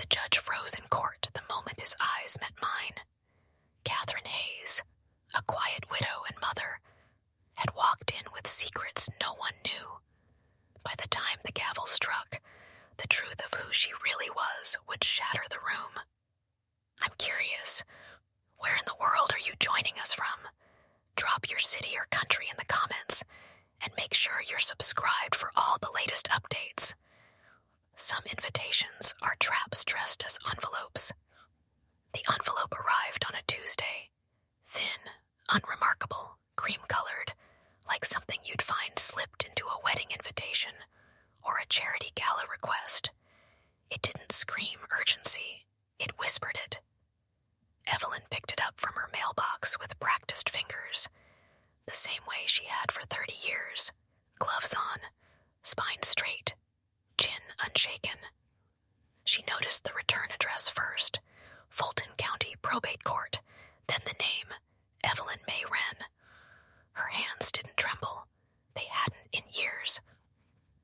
judge froze in court the moment his eyes met mine. Catherine Hayes, a quiet widow and mother, had walked in with secrets no one knew. By the time the gavel struck, the truth of who she really was would shatter the room. I'm curious, where in the world are you joining us from? Drop your city or country in the comments, and make sure you're subscribed for all the latest updates. Some invitations are traps dressed as envelopes. The envelope arrived on a Tuesday, thin, unremarkable, cream-colored, like something you'd find slipped into a wedding invitation or a charity gala request. It didn't scream urgency, it whispered it. Evelyn picked it up from her mailbox with practiced fingers, the same way she had for 30 years, gloves on, spine straight, chin unshaken. She noticed the return address first, Fulton County Probate Court, then the name, Evelyn May Wren. Her hands didn't tremble. They hadn't in years.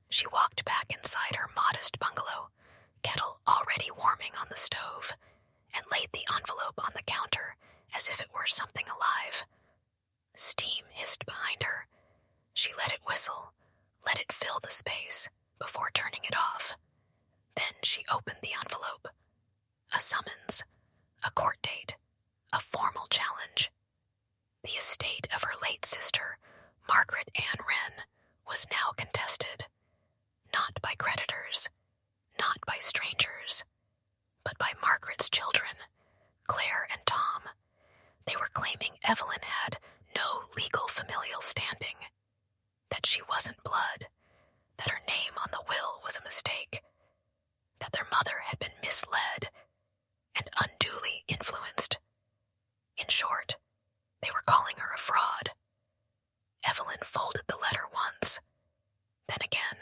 She walked back inside her modest bungalow, kettle already warming on the stove, and laid the envelope on the counter as if it were something alive. Steam hissed behind her. She let it whistle, let it fill the space, before turning it off. Then she opened the envelope. A summons, a court date, a formal challenge. The estate of her late sister, Margaret Ann Wren, was now contested, not by creditors, not by strangers, but by Margaret's children, Claire and Tom. They were claiming Evelyn had no legal familial standing, that she wasn't blood, that her name on the will was a mistake, that their mother had been misled and unduly influenced. In short, they were calling her a fraud. Evelyn folded the letter once, then again,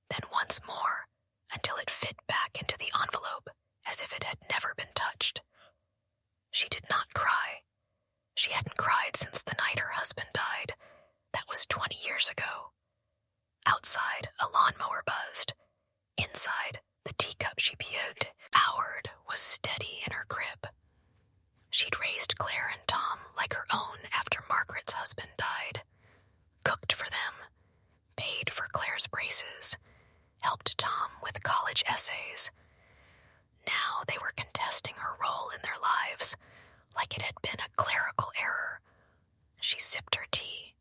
then once more, until it fit back into the envelope as if it had never been touched. She did not cry. She hadn't cried since the night her husband died. That was 20 years ago. Outside, a lawnmower buzzed. Inside, the teacup she devoured was steady in her grip. She'd raised Claire and Tom like her own after Margaret's husband died, cooked for them, paid for Claire's braces, helped Tom with college essays. Now they were contesting her role in their lives, like it had been a clerical error. She sipped her tea.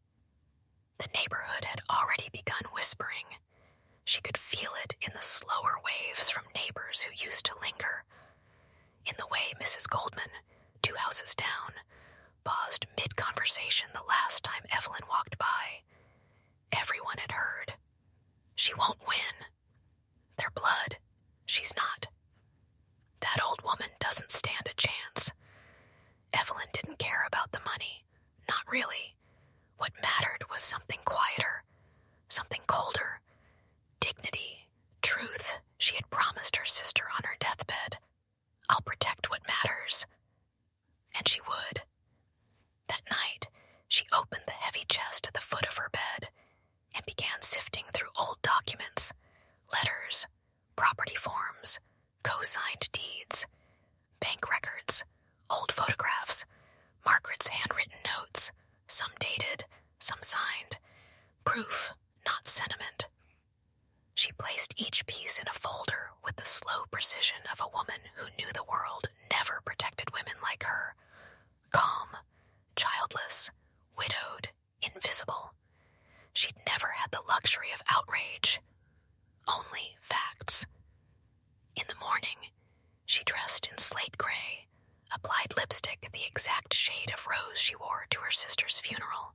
The neighborhood had already begun whispering. She could feel it in the slower waves from neighbors who used to linger. In the way Mrs. Goldman, 2 houses down, paused mid-conversation the last time Evelyn walked by. Everyone had heard. She won't win. They're blood. She's not. That old woman doesn't stand a chance. Evelyn didn't care about the money. Not really. What mattered was something quieter, something colder. Dignity, truth, she had promised her sister on her deathbed. I'll protect what matters. And she would. That night, she opened the heavy chest at the foot of her bed and began sifting through old documents, letters, property forms, co-signed deeds, bank records, old photographs, Margaret's handwritten notes, some dated, some signed. Proof, not sentiment. She placed each piece in a folder with the slow precision of a woman who knew the world never protected women like her. Calm, childless, widowed, invisible. She'd never had the luxury of outrage. Only facts. In the morning, she dressed in slate gray, applied lipstick the exact shade of rose she wore to her sister's funeral,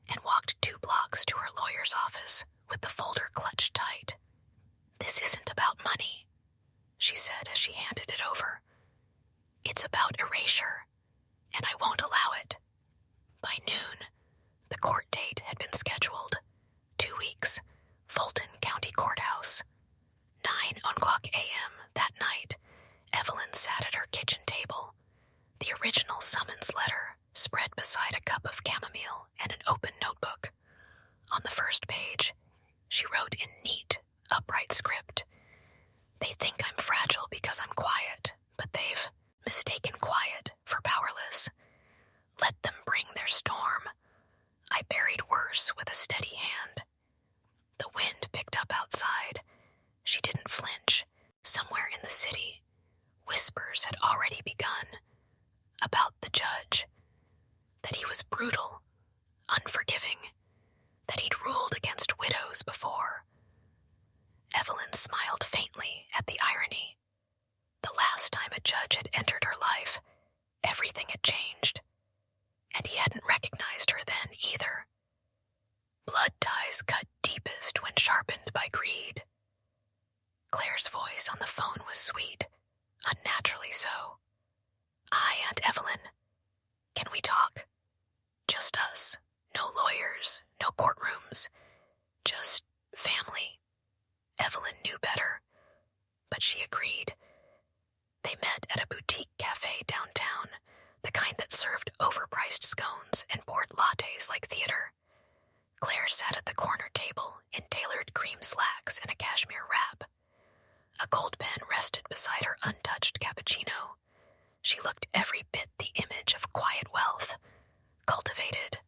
and walked 2 blocks to her lawyer's office with the folder clutched tight. This isn't about money, she said as she handed it over. It's about erasure, and I won't allow it. By noon, the court date had been scheduled. 2 weeks, Fulton County Courthouse. 9:00 a.m. that night, Evelyn sat at her kitchen table, the original summons letter spread beside a cup of chamomile and an open notebook. On the first page, she wrote in neat, upright script, "They think I'm fragile because city, whispers had already begun about the judge, that he was brutal, unforgiving, that he'd ruled against widows before. Evelyn smiled faintly at the irony. The last time a judge had entered her life, everything had changed, and he hadn't recognized her then either. Blood ties cut deepest when sharpened by greed. Claire's voice on the phone was sweet, unnaturally so. "I, Aunt Evelyn. Can we talk? Just us. No lawyers, no courtrooms. Just family." Evelyn knew better, but she agreed. They met at a boutique cafe downtown, the kind that served overpriced scones and poured lattes like theater. Claire sat at the corner table in tailored cream slacks and a cashmere wrap. A gold pen rested beside her untouched cappuccino. She looked every bit the image of quiet wealth, cultivated,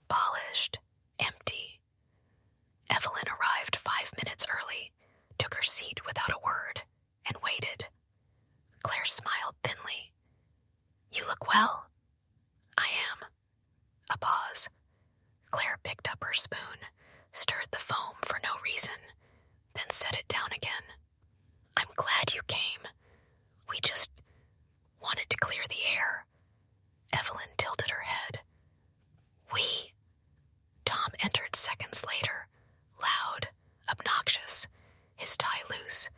polished, empty. Evelyn arrived 5 minutes early, took her seat without a word, and waited. Claire smiled thinly. "You look well." "I am." A pause. Claire picked up her spoon, stirred the foam for no reason, then set it down again. "I'm glad you came. We just wanted to clear the air." Evelyn tilted her head. "We?" Tom entered seconds later, loud, obnoxious, his tie loose,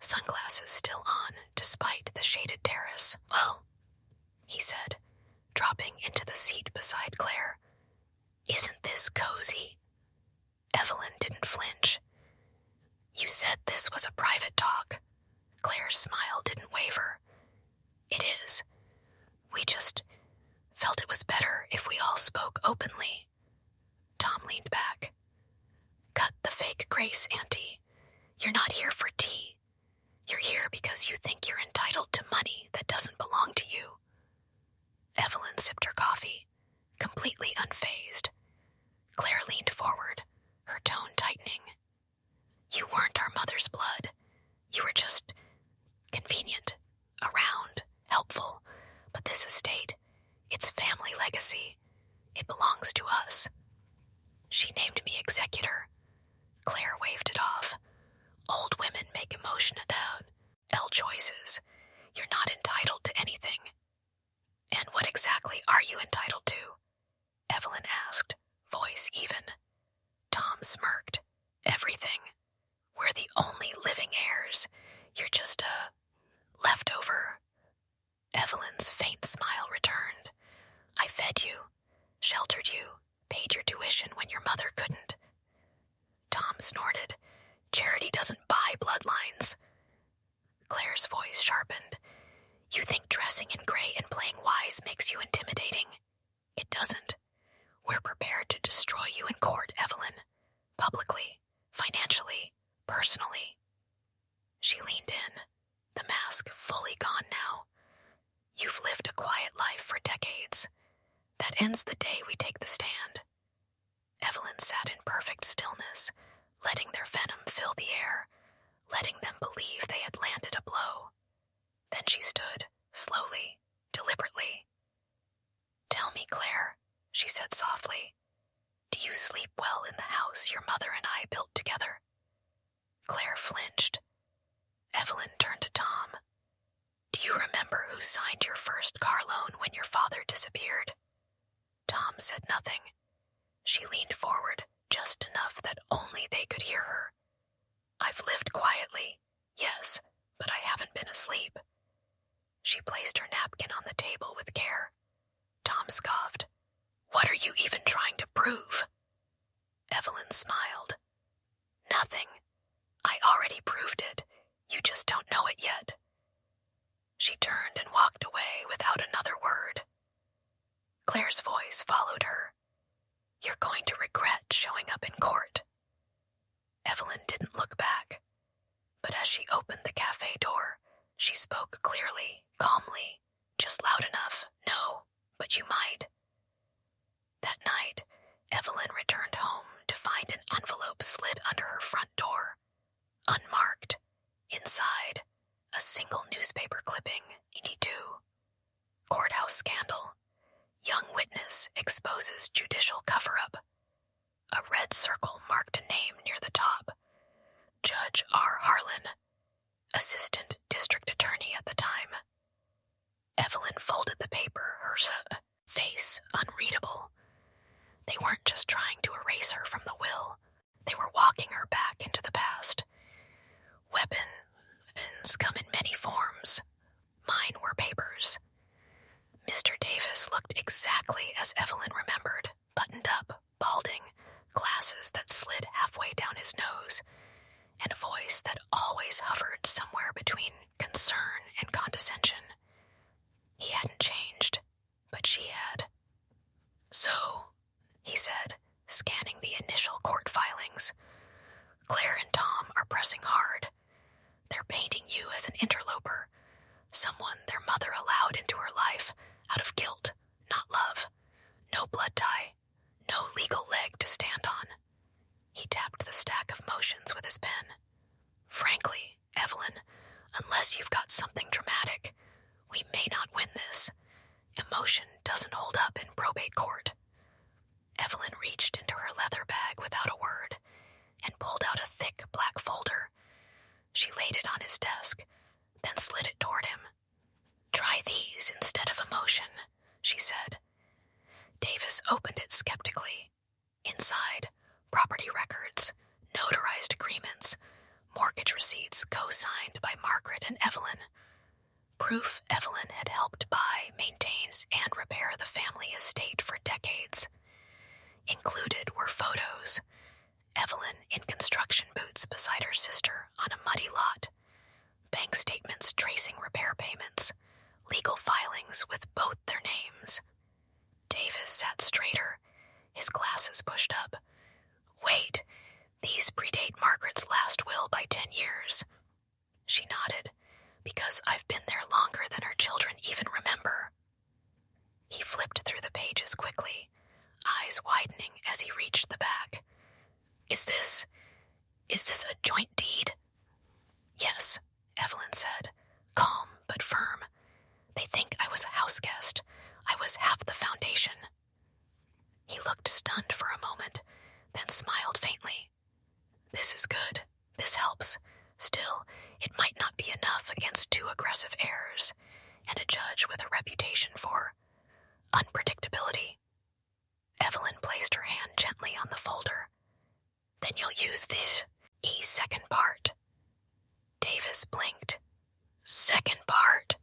sunglasses still on despite the shaded terrace. "Well," he said, dropping into the seat beside Claire. "Isn't this cozy?" Evelyn didn't flinch. "You said this was a private talk." Claire's smile didn't waver. "It is. We just felt it was better if we all spoke openly." Tom leaned back. "Cut the fake grace, Auntie. You're not here for tea. You're here because you think you're entitled to money that doesn't belong to you." Evelyn sipped her coffee, completely unfazed. Claire leaned forward, her tone tightening. "You weren't our mother's blood. You were just convenient, around, helpful. But this estate, it's family legacy. It belongs to us." She named me executor. Claire waved it off. "Old women make emotional choices. You're not entitled to anything." "And what exactly are you entitled to?" Evelyn asked, voice even. Tom smirked. "Everything. We're the only living heirs. You're just a leftover." Evelyn's faint smile returned. "I fed you, sheltered you, paid your tuition when your mother couldn't." Tom snorted. "Charity doesn't buy bloodlines." Claire's voice sharpened. "You think dressing in gray and playing wise makes you intimidating? It doesn't. We're prepared to destroy you in court, Evelyn. Publicly, financially, personally." She leaned in, the mask fully gone now. "You've lived a quiet life for decades. That ends the day we take the stand." Evelyn sat in perfect stillness, letting their venom fill the air, letting them believe they had landed a blow. Then she stood, slowly, deliberately. "Tell me, Claire," she said softly, "do you sleep well in the house your mother and I built together?" Claire flinched. Evelyn turned to Tom. "Do you remember who signed your first car loan when your father disappeared?" Tom said nothing. She leaned forward just enough that only they could hear her. "I've lived quietly, yes, but I haven't been asleep." She placed her napkin on the table with care. Tom scoffed. "What are you even trying to prove?" Evelyn smiled. "Nothing. I already proved it. You just don't know it yet." She turned and walked away without another word. Claire's voice followed her. "You're going to regret showing up in court." Evelyn didn't look back, but as she opened the cafe door, she spoke clearly, calmly, just loud enough. "No, but you might." That night, Evelyn returned home to find an envelope slid under her front door. Unmarked. Inside, a single newspaper clipping, 82. Courthouse scandal. Young witness exposes judicial cover-up. A red circle marked a name near the top. Judge R. Harlan, assistant district attorney at the time. Evelyn folded the paper, her face unreadable. They weren't just trying to erase her from the will. They were walking her back into the past. Weapons come in many forms. Mine were papers. Mr. Davis looked exactly as Evelyn remembered, buttoned up, balding, glasses that slid halfway down his nose, and a voice that always hovered somewhere between concern and condescension. He hadn't changed, but she had. "So," he said, scanning the initial court filings, "Claire and Tom are pressing hard. They're painting you as an interloper, someone their mother allowed into her life out of guilt, not love. No blood tie, no legal leg to stand on." He tapped the stack of motions with his pen. "Frankly, Evelyn, unless you've got something dramatic, we may not win this. Emotion doesn't hold up in probate court." Evelyn reached into her leather bag without a word and pulled out a thick black folder. She laid it on his desk, then slid it toward him. "Try these instead of emotion," she said. Davis opened it skeptically. Inside, property records, notarized agreements, mortgage receipts co-signed by Margaret and Evelyn. Proof Evelyn had helped buy, maintain, and repair the family estate for decades. Included were photos. Evelyn in construction boots beside her sister on a muddy lot. Bank statements tracing repair payments. Legal filings with both their names. Davis sat straighter, his glasses pushed up. "Wait, these predate Margaret's last will by 10 years. She nodded. "Because I've been there longer than her children even remember." He flipped through the pages quickly, eyes widening as he reached the back. Is this a joint deed?" "Yes," Evelyn said, calm but firm. "They think I was a house guest. I was half the foundation." He looked stunned for a moment, then smiled faintly. "This is good. This helps. Still, it might not be enough against two aggressive heirs, and a judge with a reputation for unpredictability." Evelyn placed her hand gently on the folder. "Then you'll use this second part." Davis blinked. "Second part?"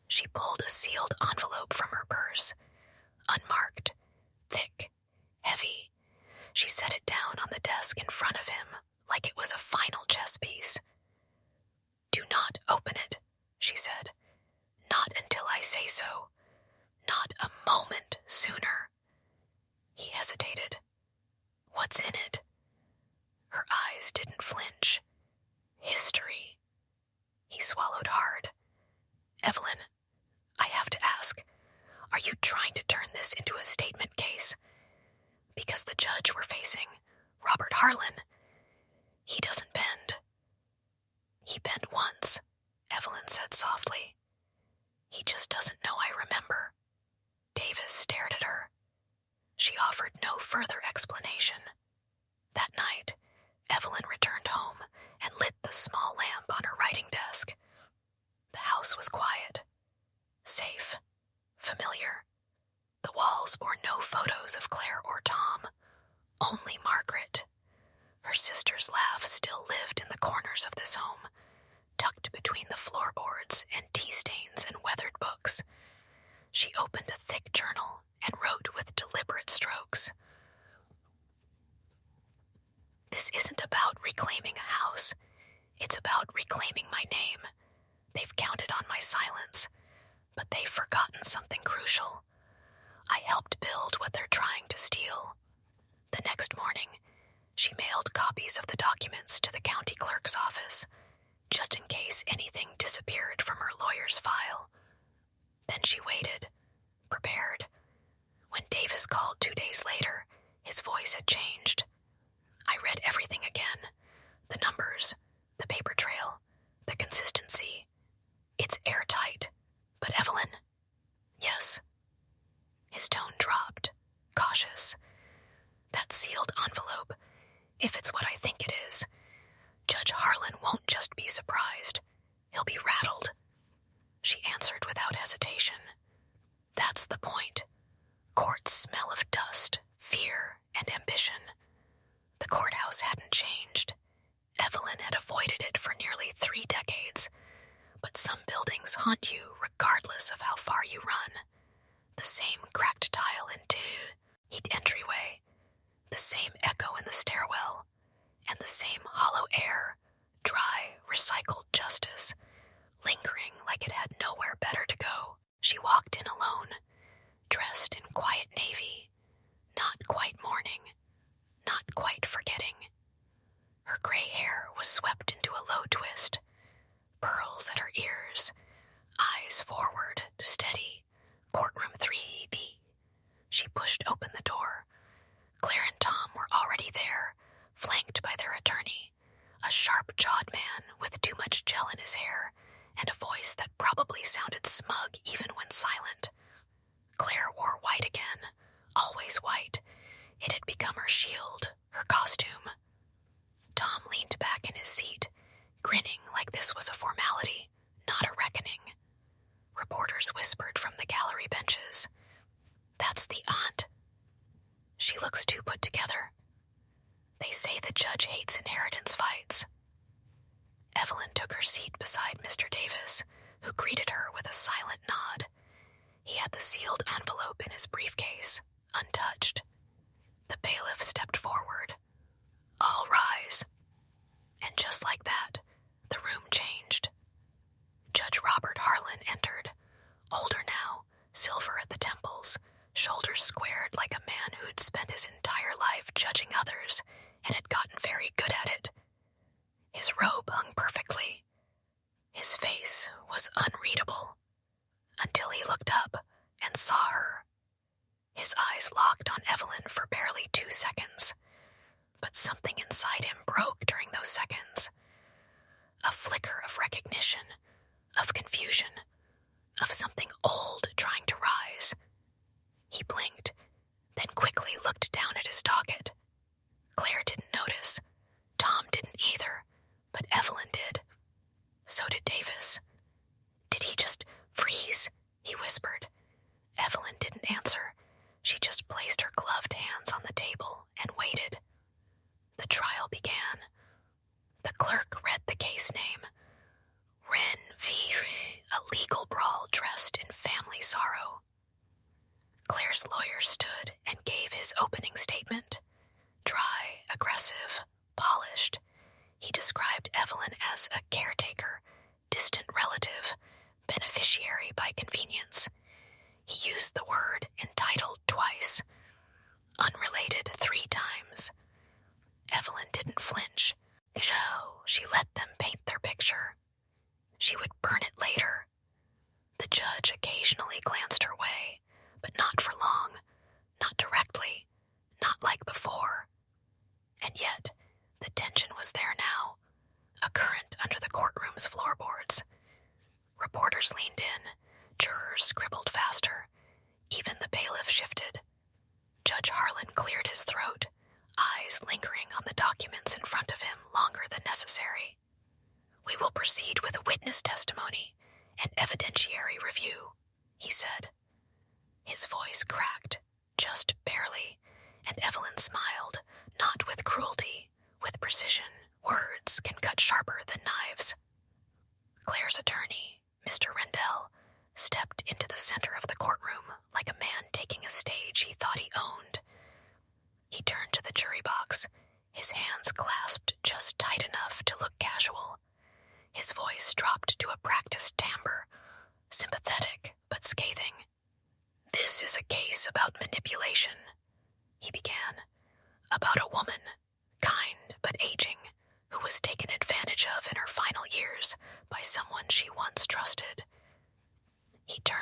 She pulled a sealed envelope from her purse. Unmarked, thick, heavy. She set it down on the desk in front of him like it was a final chess piece. "Do not open it," she said. "Not until I say so. Not a moment sooner." He hesitated. "What's in it?" Her eyes didn't flinch. "History." He swallowed hard. "Evelyn, I have to ask, are you trying to turn this into a statement case? Because the judge we're facing, Robert Harlan, he doesn't bend." "He bent once," Evelyn said softly. "He just doesn't know I remember." Davis stared at her. She offered no further explanation. That night, Evelyn returned home and lit the small lamp on her writing desk. The house was quiet, safe, familiar. The walls bore no photos of Claire or Tom, only Margaret. Her sister's laugh still lived in the corners of this home, tucked between the floorboards and tea stains and weathered books. She opened a thick journal and wrote with deliberate strokes. "This isn't about reclaiming a house. It's about reclaiming my name. They've counted on my silence, but they've forgotten something crucial. I helped build what they're trying to steal." The next morning, she mailed copies of the documents to the county clerk's office, just in case anything disappeared from her lawyer's file. Then she waited, prepared. When Davis called 2 days later, his voice had changed. "I read everything again. The numbers, the paper trail, the consistency. If it's what I think it is, Judge Harlan won't just be surprised. He'll be rattled. She answered without hesitation. That's the point. Courts smell of dust, fear, and ambition. The courthouse hadn't changed. Evelyn had avoided it for nearly 3 decades. But some buildings haunt you regardless of how far you run. The same cracked tile in each entryway, the same echo in the stairwell, and the same hollow air, dry, recycled justice, lingering like it had nowhere better to go. She walked in alone, dressed in quiet navy, not quite mourning, not quite forgetting. Her gray hair was swept into a low twist, pearls at her ears, eyes forward, steady, courtroom 3B. She pushed open the door. Claire and Tom were already there, flanked by their attorney, a sharp-jawed man with too much gel in his hair and a voice that probably sounded smug even when silent. Claire wore white again, always white. It had become her shield, her costume. Tom leaned back in his seat, grinning like this was a formality, not a reckoning. Reporters whispered from the gallery benches. That's the aunt. She looks too put together. They say the judge hates inheritance fights. Evelyn took her seat beside Mr. Davis, who greeted her with a silent nod. He had the sealed envelope in his briefcase, untouched. The bailiff stepped forward. All rise. And just like that, the room changed. Judge Robert Harlan entered, older now, silver at the temples, shoulders squared like a man who'd spent his entire life judging others and had gotten very good at it. His robe hung perfectly. His face was unreadable, until he looked up and saw her. His eyes locked on Evelyn for barely 2 seconds, but something inside him broke during those seconds. A flicker of recognition, of confusion, of something old trying to rise. He blinked, then quickly looked down at his docket. Claire didn't notice. Tom didn't either, but Evelyn did. So did Davis. Did he just freeze? He whispered. Evelyn didn't answer. She just placed her gloved hands on the table and waited. The trial began. The clerk read the case name. Ren V. A legal brawl dressed in family sorrow. Claire's lawyer stood and gave his opening statement. Dry, aggressive, polished. He described Evelyn as a caretaker, distant relative, beneficiary by convenience. He used the word entitled twice, unrelated 3 times. Evelyn didn't flinch. So she let them paint their picture. She would burn it later. The judge occasionally glanced her way, but not for long, not directly, not like before. And yet, the tension was there now, a current under the courtroom's floorboards. Reporters leaned in, jurors scribbled faster, even the bailiff shifted. Judge Harlan cleared his throat, eyes lingering on the documents in front of him longer than necessary. We will proceed with a witness testimony and evidentiary review, he said. His voice cracked, just barely, and Evelyn smiled, not with cruelty, with precision. Words can cut sharper than knives. Claire's attorney, Mr. Rendell, stepped into the center of the courtroom like a man taking a stage he thought he owned. He turned to the jury box, his hands clasped just tight enough to look casual. His voice dropped to a practiced timbre, sympathetic but scathing. This is a case about manipulation, he began, about a woman, kind but aging, who was taken advantage of in her final years by someone she once trusted. He turned